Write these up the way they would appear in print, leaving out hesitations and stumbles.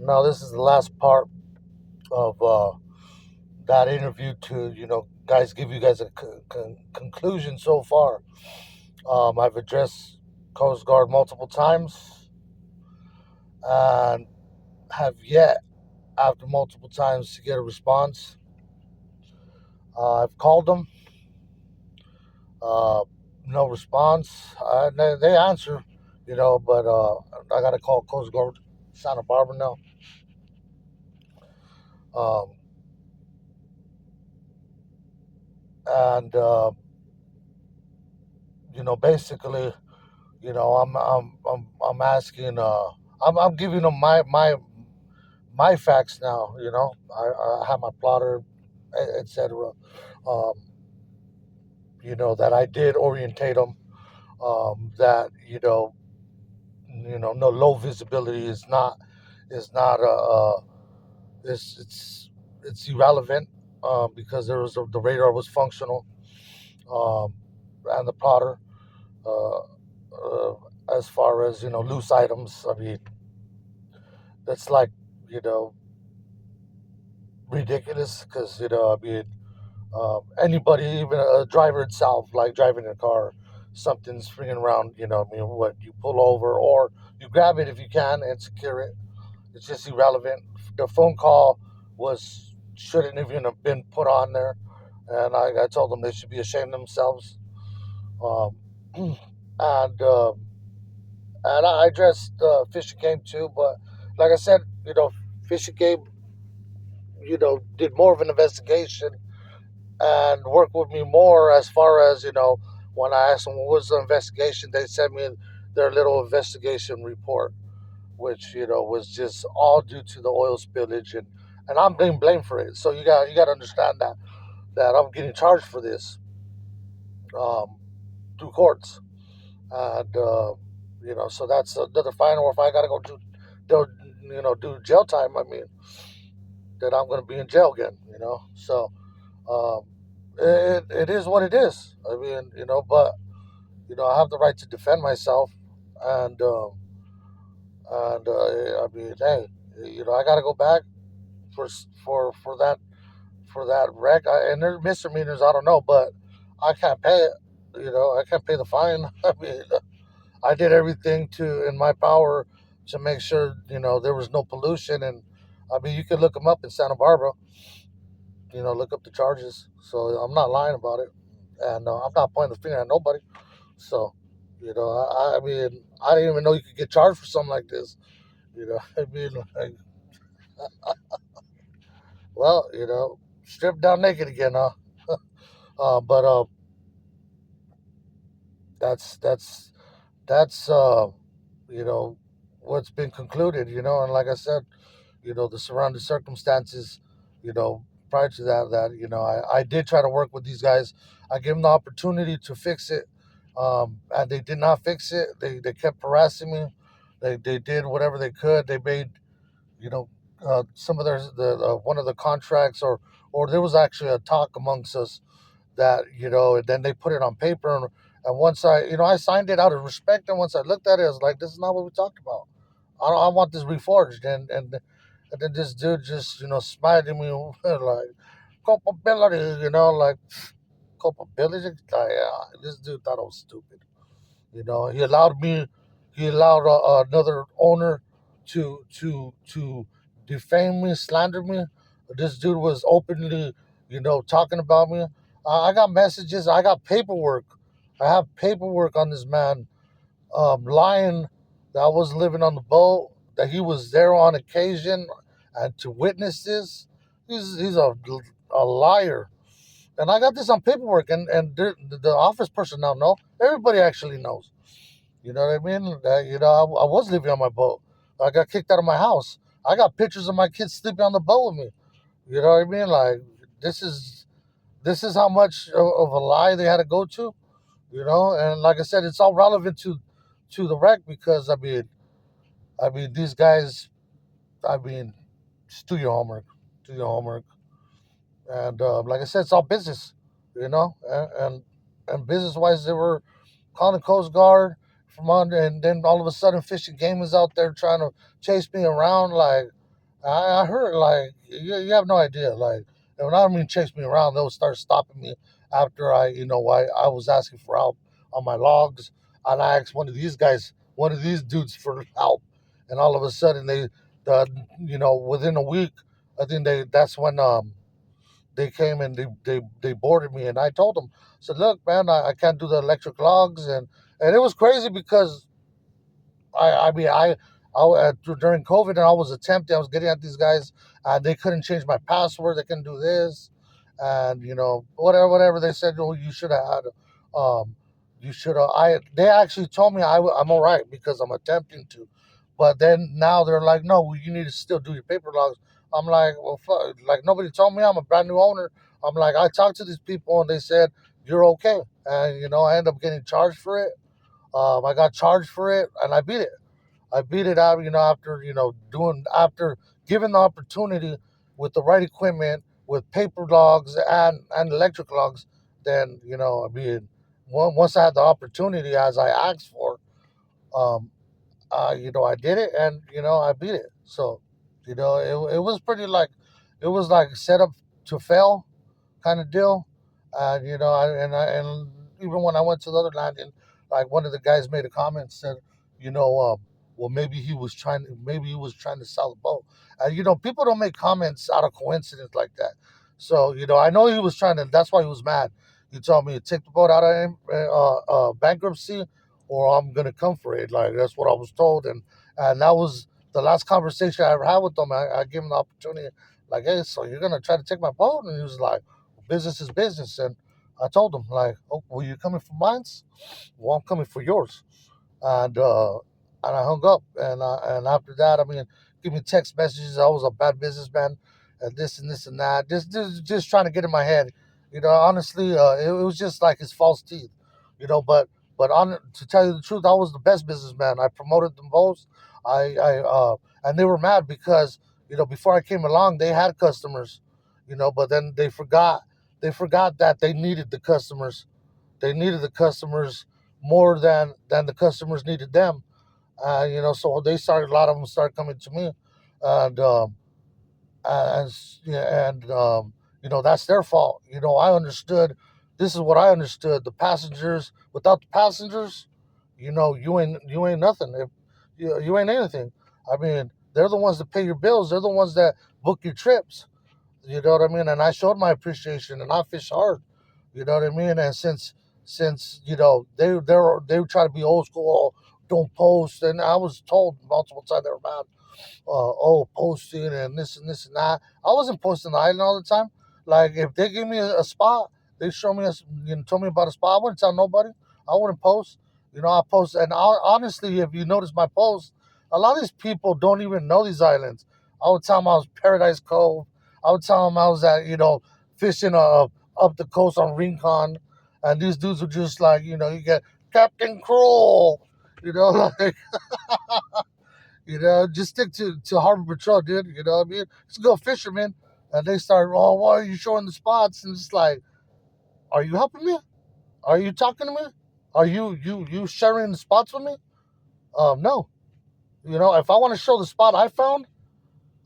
Now, this is the last part of that interview to, guys, give you guys a conclusion so far. I've addressed Coast Guard multiple times and have yet, after multiple times, to get a response. I've called them, uh, no response. They answer, but I got to call Coast Guard Santa Barbara now. Um, and basically, I'm asking. I'm giving them my facts now. I have my plotter, etc. Um, that I did orientate them. That no low visibility is not it's irrelevant because the radar was functional, um, and the plotter. Uh, uh, as far as loose items, I mean that's like you know ridiculous because I mean anybody, even a driver itself, like driving a car, something's swinging around. I mean, what you pull over or you grab it if you can and secure it. It's just irrelevant. The phone call was shouldn't even have been put on there, and I told them they should be ashamed of themselves. Um, and I addressed Fish and Game too, but like I said, Fish and Game, did more of an investigation and worked with me more as far as when I asked them what was the investigation, they sent me their little investigation report, which was just all due to the oil spillage, and I'm being blamed for it. So you got to understand that I'm getting charged for this um, through courts, and so that's another fine. Or if I got to go do do jail time, I mean, then I'm going to be in jail again. So um, it is what it is. I mean, but I have the right to defend myself, and I mean, hey, I got to go back for for that wreck. And there's misdemeanors. I don't know, but I can't pay it. I can't pay the fine. I mean, I did everything in my power to make sure there was no pollution. And I mean, you could look them up in Santa Barbara. Look up the charges. So I'm not lying about it, and I'm not pointing the finger at nobody. So, I mean, I didn't even know you could get charged for something like this. I mean, like, well, strip down naked again, huh? But that's that's you know what's been concluded. And like I said, the surrounding circumstances, you know, prior to that I did try to work with these guys. I gave them the opportunity to fix it, and they did not fix it. They kept harassing me. They did whatever they could. They made you know some of the one of the contracts, or there was actually a talk amongst us that and then they put it on paper, and once I signed it out of respect, and once I looked at it, I was like, this is not what we talked about. I want this reforged, and then this dude just smiled at me like culpability, like culpability. Like, this dude thought I was stupid. He allowed me, he allowed another owner to defame me, slander me. This dude was openly, talking about me. I got messages, I got paperwork. I have paperwork on this man, lying that I was living on the boat, that he was there on occasion, and to witness this. He's a liar. And I got this on paperwork, and the office personnel know. Everybody actually knows. You know what I mean? I was living on my boat. I got kicked out of my house. I got pictures of my kids sleeping on the boat with me. You know what I mean? Like this is this is how much of a lie they had to go to. And like I said, it's all relevant to the wreck because I mean these guys. I mean, just do your homework. Do your homework. And like I said, it's all business. And business wise, they were calling the Coast Guard from under, and then all of a sudden, Fish and Game was out there trying to chase me around. Like, I heard like you have no idea. Like, and when I mean chase me around, they'll start stopping me after I was asking for help on my logs, and I asked one of these guys, one of these dudes for help, and all of a sudden the within a week, I think that's when they came and they boarded me, and I told them, said, look, man, I can't do the electric logs, and it was crazy because I mean, during COVID, and I was attempting, I was getting at these guys, and they couldn't change my password. They couldn't do this, and whatever they said. Oh, you should have had, you should have. They actually told me I'm all right because I'm attempting to, but then now they're like, no, well, you need to still do your paper logs. I'm like, well, fuck, like nobody told me I'm a brand new owner. I'm like, I talked to these people and they said you're okay, and I end up getting charged for it. I got charged for it, and I beat it. I beat it out, after given the opportunity with the right equipment, with paper logs and electric logs. Then once I had the opportunity as I asked for, um, I did it, and I beat it. So, it was pretty like it was like set up to fail kind of deal. And and even when I went to the other landing, like one of the guys made a comment, said, you know, well, maybe he was trying to sell the boat. And people don't make comments out of coincidence like that. So I know he was trying to. That's why he was mad. He told me to take the boat out of bankruptcy, or I'm gonna come for it. Like that's what I was told, and that was the last conversation I ever had with him. I gave him the opportunity, like, hey, so you're gonna try to take my boat? And he was like, business is business. And I told him, like, oh, were you coming for mine? Well, I'm coming for yours. And I hung up. And after that, I mean, give me text messages. I was a bad businessman, and this and this and that. Just trying to get in my head. Honestly, it was just like his false teeth. But to tell you the truth, I was the best businessman. I promoted them both. And they were mad because before I came along, they had customers. But then they forgot that they needed the customers. They needed the customers more than the customers needed them. So a lot of them started coming to me, and yeah, and that's their fault. I understood. This is what I understood. The passengers, without the passengers, you ain't nothing. If you ain't anything. I mean, they're the ones that pay your bills. They're the ones that book your trips. You know what I mean? And I showed my appreciation, and I fish hard. You know what I mean? And since they try to be old school, oh, don't post, and I was told multiple times they were mad. Posting and this and this and that. I wasn't posting the island all the time. Like if they give me a spot, they show me told me about a spot. I wouldn't tell nobody. I wouldn't post. I post, and honestly, if you notice my posts, a lot of these people don't even know these islands. I would tell them I was Paradise Cove. I would tell them I was at fishing up the coast on Rincon, and these dudes were just like you get Captain Cruel, like just stick to Harbor Patrol, dude. You know what I mean? Just go fisherman. And they start, oh, why are you showing the spots? And it's like, are you helping me? Are you talking to me? Are you sharing the spots with me? No. If I want to show the spot I found,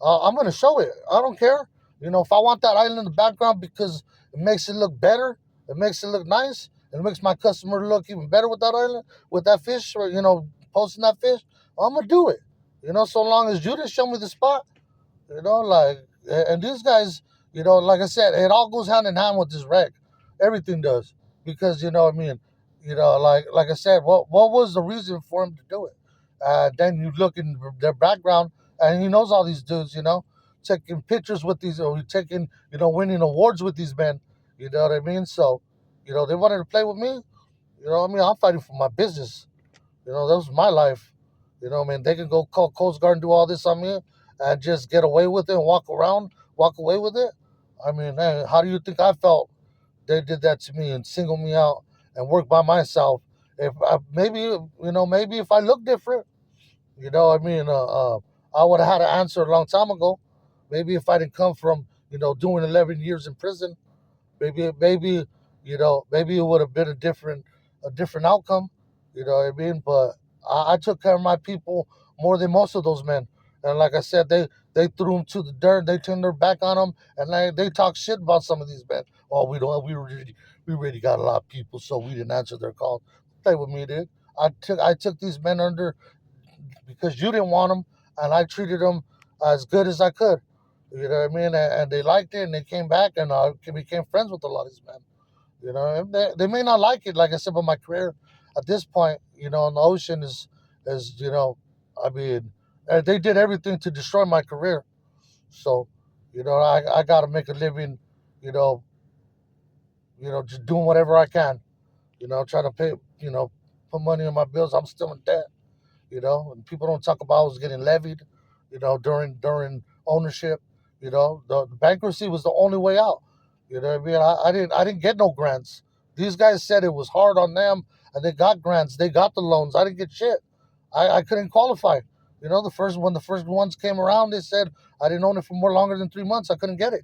I'm gonna show it. I don't care. If I want that island in the background because it makes it look better, it makes it look nice, and it makes my customer look even better with that island, with that fish, or posting that fish, I'm gonna do it. So long as you just show me the spot, like, and these guys, like I said, it all goes hand in hand with this wreck. Everything does, because what I mean. Like I said, what was the reason for him to do it? Then you look in their background, and he knows all these dudes. Taking pictures with these, or taking, winning awards with these men. You know what I mean? So, they wanted to play with me. What I mean, I'm fighting for my business. That was my life. I mean, they can go call Coast Guard and do all this on me and just get away with it and walk away with it. I mean, man, how do you think I felt? They did that to me and singled me out and worked by myself. If maybe if I look different, I mean, I would have had an answer a long time ago. Maybe if I didn't come from, doing 11 years in prison, maybe it would have been a different outcome. You know what I mean? But I took care of my people more than most of those men. And like I said, they threw him to the dirt. They turned their back on him, and they talk shit about some of these men. Oh, we already got a lot of people, so we didn't answer their call. Play with me, dude. I took these men under because you didn't want them, and I treated them as good as I could. You know what I mean? And they liked it, and they came back, and I became friends with a lot of these men. You know, and they may not like it, like I said, but my career at this point, on the ocean is I mean, they did everything to destroy my career. So, I got to make a living, you know, just doing whatever I can. Trying to pay, put money on my bills. I'm still in debt. And people don't talk about was getting levied, during ownership. The bankruptcy was the only way out. You know what I mean? I didn't get no grants. These guys said it was hard on them, and they got grants. They got the loans. I didn't get shit. I couldn't qualify. When the first ones came around, they said I didn't own it for more longer than 3 months. I couldn't get it.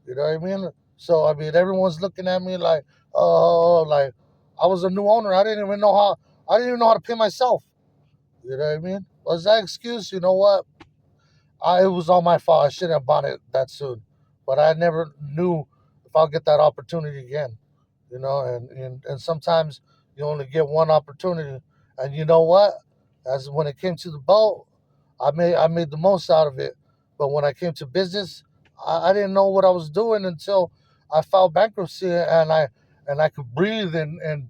You know what I mean? So I mean, everyone's looking at me like, oh, like I was a new owner. I didn't even know how to pay myself. You know what I mean? Was that excuse? You know what? It was all my fault. I shouldn't have bought it that soon. But I never knew if I'll get that opportunity again. And sometimes you only get one opportunity. And you know what? As when it came to the boat, I made the most out of it. But when I came to business, I didn't know what I was doing until I filed bankruptcy and I could breathe and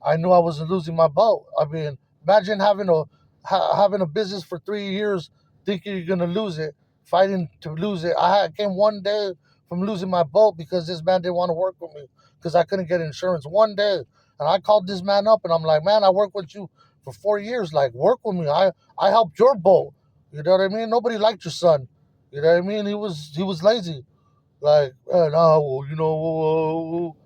I knew I wasn't losing my boat. I mean, imagine having a business for 3 years, thinking you're gonna lose it, fighting to lose it. Came one day from losing my boat because this man didn't want to work with me because I couldn't get insurance one day. And I called this man up and I'm like, man, I worked with you for 4 years. Like, work with me. I helped your boat. You know what I mean? Nobody liked your son. You know what I mean? He was lazy. Like, no, well,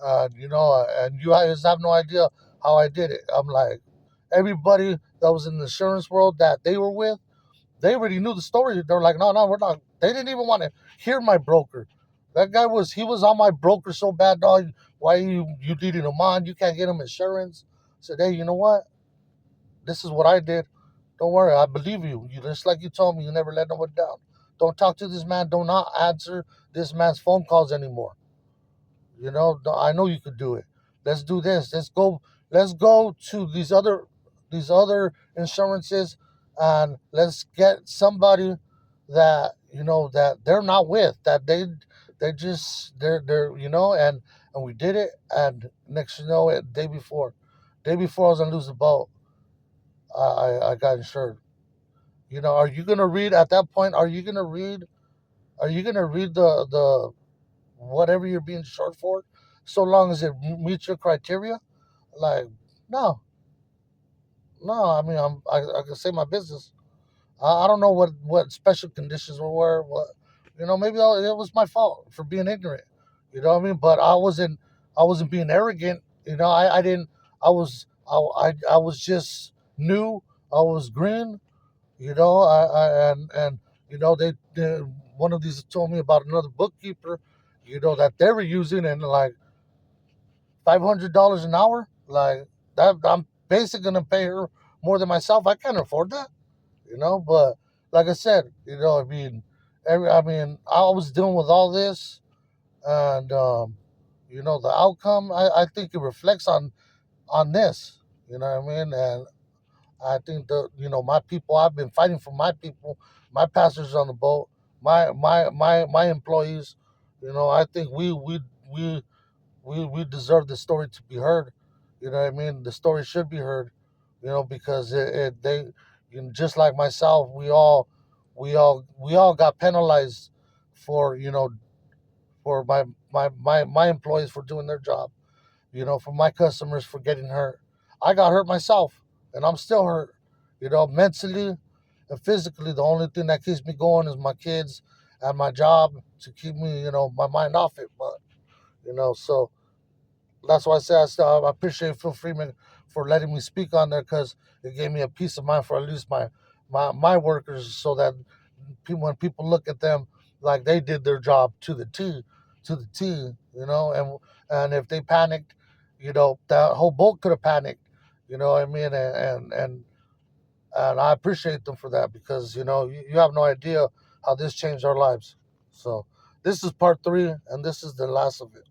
and you guys have no idea how I did it. I'm like, everybody that was in the insurance world that they were with, they already knew the story. They're like, no, no, we're not. They didn't even want to hear my broker. He was on my broker so bad, dog. Why you leading him on? You can't get him insurance. I said, hey, you know what? This is what I did. Don't worry, I believe you. You just like you told me, you never let no one down. Don't talk to this man. Do not answer this man's phone calls anymore. I know you could do it. Let's do this. Let's go to these other insurances, and let's get somebody that they're not with, that they're, and we did it. And next, day before I was gonna lose the boat, I got insured. Are you gonna read at that point? Are you gonna read the whatever you're being short for, so long as it meets your criteria? Like, no, no. I mean, I can say my business. I don't know what special conditions were. Maybe it was my fault for being ignorant. You know what I mean? But I wasn't being arrogant. I didn't. I was just new. I was green. And they one of these told me about another bookkeeper, that they were using, and like $500 an hour, like that. I'm basically gonna pay her more than myself. I can't afford that. But like I said, I was dealing with all this, and the outcome. I think it reflects on this. You know what I mean? And I think my people. I've been fighting for my people, my passengers on the boat, my employees. I think we deserve the story to be heard. You know what I mean? The story should be heard. Because just like myself, we all got penalized for my employees for doing their job. For my customers for getting hurt. I got hurt myself, and I'm still hurt. Mentally and physically. The only thing that keeps me going is my kids and my job to keep me, my mind off it. But so that's why I say I appreciate Phil Freeman for letting me speak on there, because it gave me a peace of mind for at least my workers, so that when people look at them, like they did their job to the T, and if they panicked, that whole boat could have panicked. You know what I mean? And and I appreciate them for that because you have no idea how this changed our lives. So this is part 3, and this is the last of it.